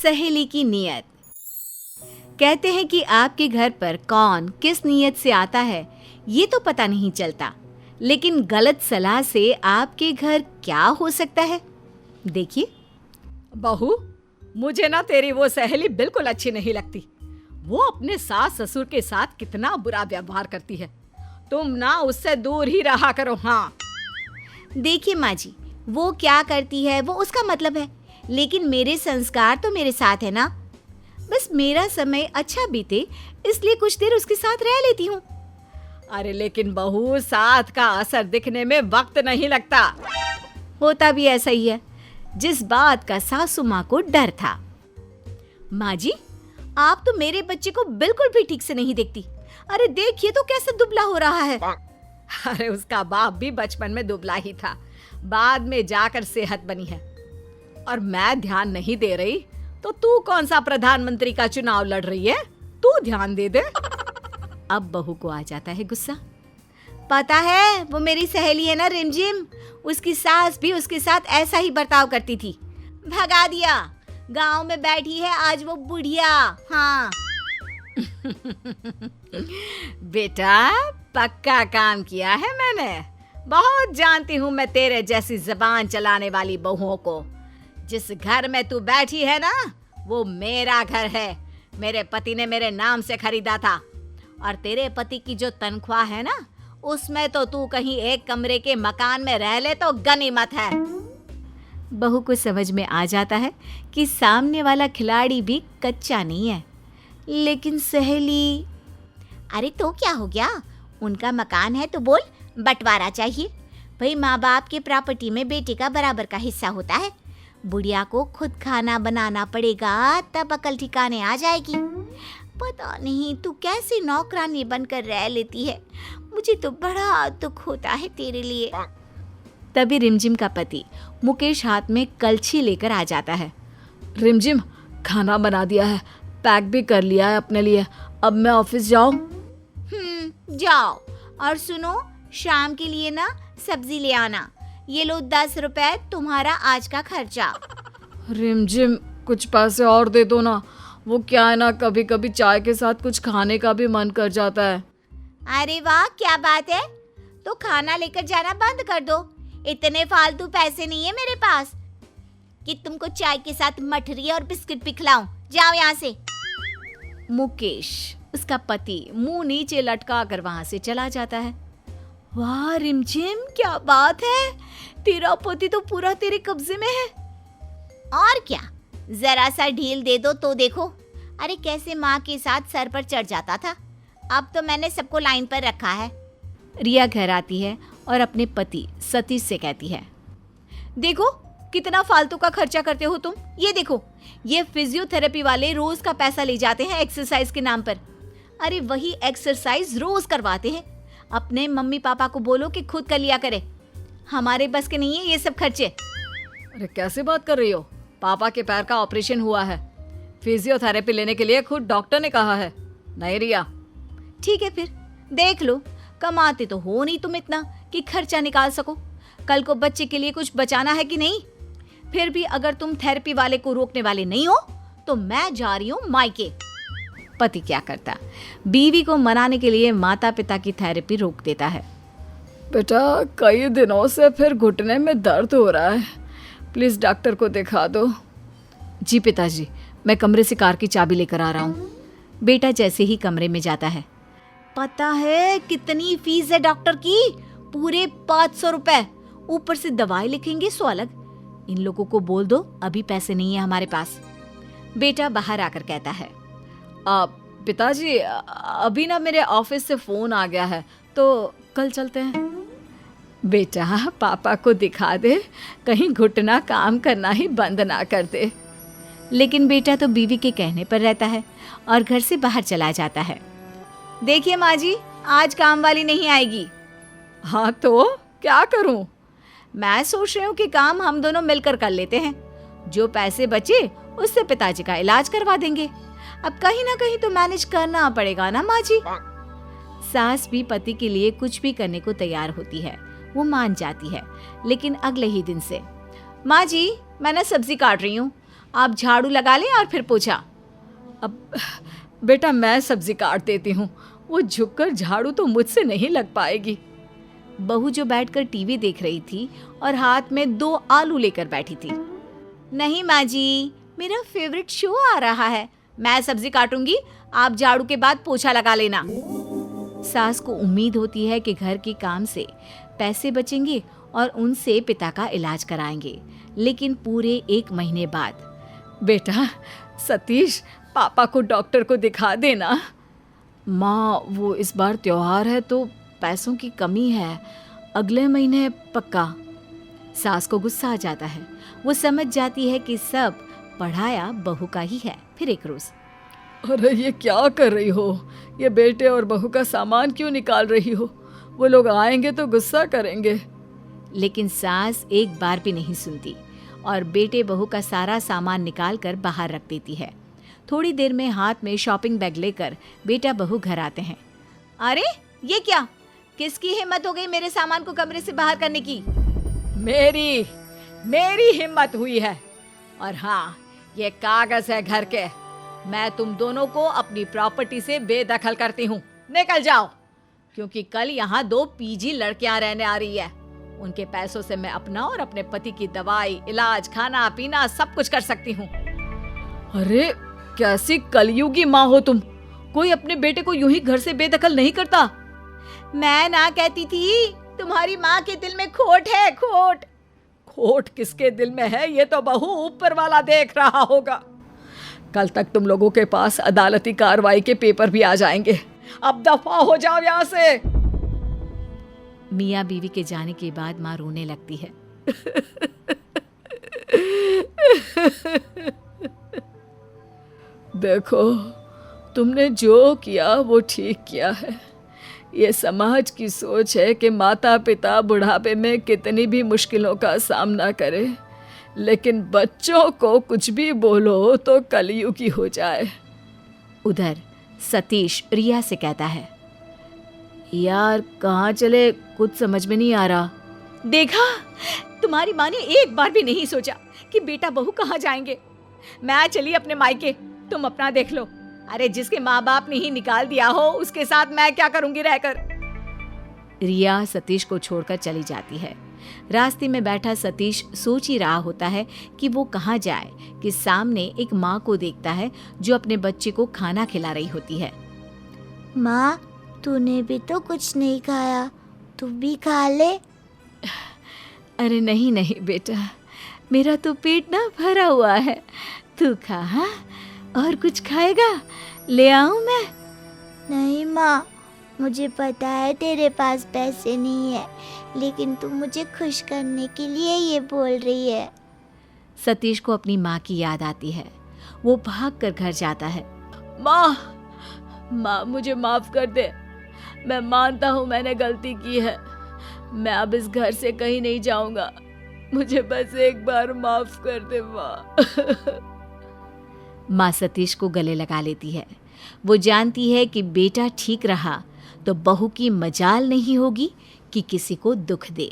सहेली की नीयत। कहते हैं कि आपके घर पर कौन किस नीयत से आता है ये तो पता नहीं चलता, लेकिन गलत सलाह से आपके घर क्या हो सकता है, देखिए। बहू, मुझे ना तेरी वो सहेली बिल्कुल अच्छी नहीं लगती। वो अपने सास ससुर के साथ कितना बुरा व्यवहार करती है। तुम ना उससे दूर ही रहा करो। हाँ, देखिए माँ जी, वो क्या करती है वो उसका मतलब है, लेकिन मेरे संस्कार तो मेरे साथ है ना। बस मेरा समय अच्छा बीते इसलिए कुछ देर उसके साथ रह लेती हूँ। अरे लेकिन बहू, साथ का असर दिखने में वक्त नहीं लगता। होता भी ऐसा ही है जिस बात का सासू माँ को डर था। माँ जी, आप तो मेरे बच्चे को बिल्कुल भी ठीक से नहीं देखती। अरे देखिए तो कैसे दुबला हो रहा है। अरे उसका बाप भी बचपन में दुबला ही था, बाद में जाकर सेहत बनी है। और मैं ध्यान नहीं दे रही तो तू कौन सा प्रधानमंत्री का चुनाव लड़ रही है? तू ध्यान दे दे। अब बहू को आ जाता है गुस्सा। पता है वो मेरी सहेली है ना रिमझिम, उसकी सास भी उसके साथ ऐसा ही बर्ताव करती थी। भगा दिया, गांव में बैठी है आज वो बुढ़िया। हाँ बेटा, पक्का काम किया है मैंने। बहुत जानती हूँ मैं तेरे जैसी जबान चलाने वाली बहुओं को। जिस घर में तू बैठी है ना, वो मेरा घर है। मेरे पति ने मेरे नाम से खरीदा था। और तेरे पति की जो तनख्वाह है ना, उसमें तो तू कहीं एक कमरे के मकान में रह ले तो गनीमत है। बहू को समझ में आ जाता है कि सामने वाला खिलाड़ी भी कच्चा नहीं है, लेकिन सहेली। अरे तो क्या हो गया, उनका मकान है तो बोल, बंटवारा चाहिए भाई। माँ बाप के प्रॉपर्टी में बेटे का बराबर का हिस्सा होता है। बुढ़िया को खुद खाना बनाना पड़ेगा, तब अकल ठिकाने आ जाएगी। पता नहीं तू कैसे नौकरानी बनकर रह लेती है, मुझे तो बड़ा दुख होता है तेरे लिए। तभी रिमझिम का पति मुकेश हाथ में कलछी लेकर आ जाता है। रिमझिम, खाना बना दिया है, पैक भी कर लिया है अपने लिए। अब मैं ऑफिस जाऊं? जाओ, और सुनो, शाम के लिए ना सब्जी ले आना। ये लो 10 रुपए तुम्हारा आज का खर्चा। रिमझिम, कुछ पैसे और दे दो ना। वो क्या है ना, कभी कभी चाय के साथ कुछ खाने का भी मन कर जाता है। अरे वाह, क्या बात है, तो खाना लेकर जाना बंद कर दो। इतने फालतू पैसे नहीं है मेरे पास कि तुमको चाय के साथ मठरी और बिस्किट भी खिलाऊं। जाओ यहाँ से। मुकेश, उसका पति, मुंह नीचे लटका कर वहां से चला जाता है। वाह रिमझिम, क्या बात है, तेरा पति तो पूरा तेरे कब्जे में है। और क्या, जरा सा ढील दे दो तो देखो, अरे कैसे माँ के साथ सर पर चढ़ जाता था। अब तो मैंने सबको लाइन पर रखा है। रिया घर आती है और अपने पति सतीश से कहती है, देखो कितना फालतू का खर्चा करते हो तुम। ये देखो, ये फिजियोथेरेपी वाले रोज का पैसा ले जाते हैं एक्सरसाइज के नाम पर। अरे वही एक्सरसाइज रोज करवाते हैं। अपने मम्मी पापा को बोलो कि खुद कर लिया करे, हमारे बस के नहीं है ये सब खर्चे। अरे कैसे बात कर रही हो? पापा के पैर का ऑपरेशन हुआ है, फिजियोथेरेपी लेने के लिए खुद डॉक्टर ने कहा है। नहीं रिया। ठीक है फिर देख लो, कमाते तो हो नहीं तुम इतना कि खर्चा निकाल सको। कल को बच्चे के लिए कुछ बचाना है कि नहीं। फिर भी अगर तुम थेरेपी वाले को रोकने वाले नहीं हो तो मैं जा रही हूँ मायके। पति क्या करता, बीवी को मनाने के लिए माता पिता की थेरेपी रोक देता है। बेटा, कई दिनों से फिर घुटने में दर्द हो रहा है, प्लीज डॉक्टर को दिखा दो। जी पिताजी, मैं कमरे से कार की चाबी लेकर आ रहा हूँ। बेटा जैसे ही कमरे में जाता है, पता है कितनी फीस है डॉक्टर की? पूरे 500 रुपए, ऊपर से दवाई लिखेंगे 100 अलग। इन लोगों को बोल दो अभी पैसे नहीं है हमारे पास। बेटा बाहर आकर कहता है, पिताजी, अभी ना मेरे ऑफिस से फोन आ गया है, तो कल चलते हैं। बेटा पापा को दिखा दे, कहीं घुटना काम करना ही बंद ना कर दे। लेकिन बेटा तो बीवी के कहने पर रहता है और घर से बाहर चला जाता है। देखिए माँ जी, आज काम वाली नहीं आएगी। हाँ तो क्या करूं? मैं सोच रही हूँ कि काम हम दोनों मिलकर कर लेते हैं। जो पैसे बचे उससे पिताजी का इलाज करवा देंगे। अब कहीं ना कहीं तो मैनेज करना पड़ेगा ना माँ जी। सास भी पति के लिए कुछ भी करने को तैयार होती है, वो मान जाती है। लेकिन अगले ही दिन से, माँ जी मैं ना सब्जी काट रही हूँ, आप झाड़ू लगा लें और फिर पोछा। अब बेटा मैं सब्जी काट देती हूँ, वो झुककर झाड़ू तो मुझसे नहीं लग पाएगी। बहू जो बैठकर टीवी देख रही थी और हाथ में 2 आलू लेकर बैठी थी। नहीं माँ जी, मेरा फेवरेट शो आ रहा है, मैं सब्जी काटूंगी, आप झाड़ू के बाद पोछा लगा लेना। सास को उम्मीद होती है कि घर के काम से पैसे बचेंगे और उनसे पिता का इलाज कराएंगे, लेकिन पूरे 1 महीने बाद, बेटा सतीश पापा को डॉक्टर को दिखा देना। माँ वो इस बार त्योहार है तो पैसों की कमी है, अगले महीने पक्का। सास को गुस्सा आ जाता है, वो समझ जाती है कि सब पढ़ाया बहू का ही है। फिर एक रोज, अरे ये क्या कर रही हो, ये बेटे और बहू का सामान क्यों निकाल रही हो, वो लोग आएंगे तो गुस्सा करेंगे। लेकिन सास एक बार भी नहीं सुनती और बेटे बहू का सारा सामान निकाल कर बाहर रख देती है। थोड़ी देर में हाथ में शॉपिंग बैग लेकर बेटा बहू घर आते हैं। अरे ये क्या, किसकी हिम्मत हो गई मेरे सामान को कमरे से बाहर करने की? मेरी हिम्मत हुई है। और हाँ, ये कागज है घर के, मैं तुम दोनों को अपनी प्रॉपर्टी से बेदखल करती हूँ, निकल जाओ। क्योंकि कल यहाँ 2 पीजी लड़कियां रहने आ रही है, उनके पैसों से मैं अपना और अपने पति की दवाई, इलाज, खाना पीना सब कुछ कर सकती हूँ। अरे कैसी कलयुगी माँ हो तुम, कोई अपने बेटे को यूं ही घर से बेदखल नहीं करता। मैं ना कहती थी, तुम्हारी माँ के दिल में खोट है, खोट। खोट किसके दिल में है ये तो बहू ऊपर वाला देख रहा होगा। कल तक तुम लोगों के पास अदालती कार्रवाई के पेपर भी आ जाएंगे, अब दफा हो जाओ यहाँ से। मियाँ बीवी के जाने के बाद माँ रोने लगती है। देखो तुमने जो किया वो ठीक किया है। ये समाज की सोच है कि माता पिता बुढ़ापे में कितनी भी मुश्किलों का सामना करें, लेकिन बच्चों को कुछ भी बोलो तो कलयुगी हो जाए। उधर सतीश रिया से कहता है, यार कहाँ चले, कुछ समझ में नहीं आ रहा। देखा, तुम्हारी माँ ने एक बार भी नहीं सोचा कि बेटा बहू कहाँ जाएंगे। मैं चली अपने मायके, तुम अपना देख लो। अरे जिसके माँ बाप ने ही निकाल दिया हो उसके साथ मैं क्या करूंगी रहकर। रिया सतीश को छोड़कर चली जाती है। रास्ते में बैठा सतीश सोच ही रहा होता है कि वो कहाँ जाए कि सामने एक माँ को देखता है जो अपने बच्चे को खाना खिला रही होती है। माँ, तूने भी तो कुछ नहीं खाया, तू भी खा ले। अरे नहीं नहीं बेटा, मेरा तो पेट ना भरा हुआ है, तू खा। हाँ, और कुछ खाएगा? ले आऊं मैं? नहीं माँ, मुझे पता है तेरे पास पैसे नहीं है, लेकिन तू मुझे खुश करने के लिए ये बोल रही है। सतीश को अपनी माँ की याद आती है, वो भागकर घर जाता है। माँ मुझे माफ कर दे, मैं मानता हूँ मैंने गलती की है, मैं अब इस घर से कहीं नहीं जाऊंगा, मुझे बस एक बार माफ कर दे माँ। माँ सतीश को गले लगा लेती है। वो जानती है कि बेटा ठीक रहा तो बहू की मजाल नहीं होगी कि किसी को दुख दे।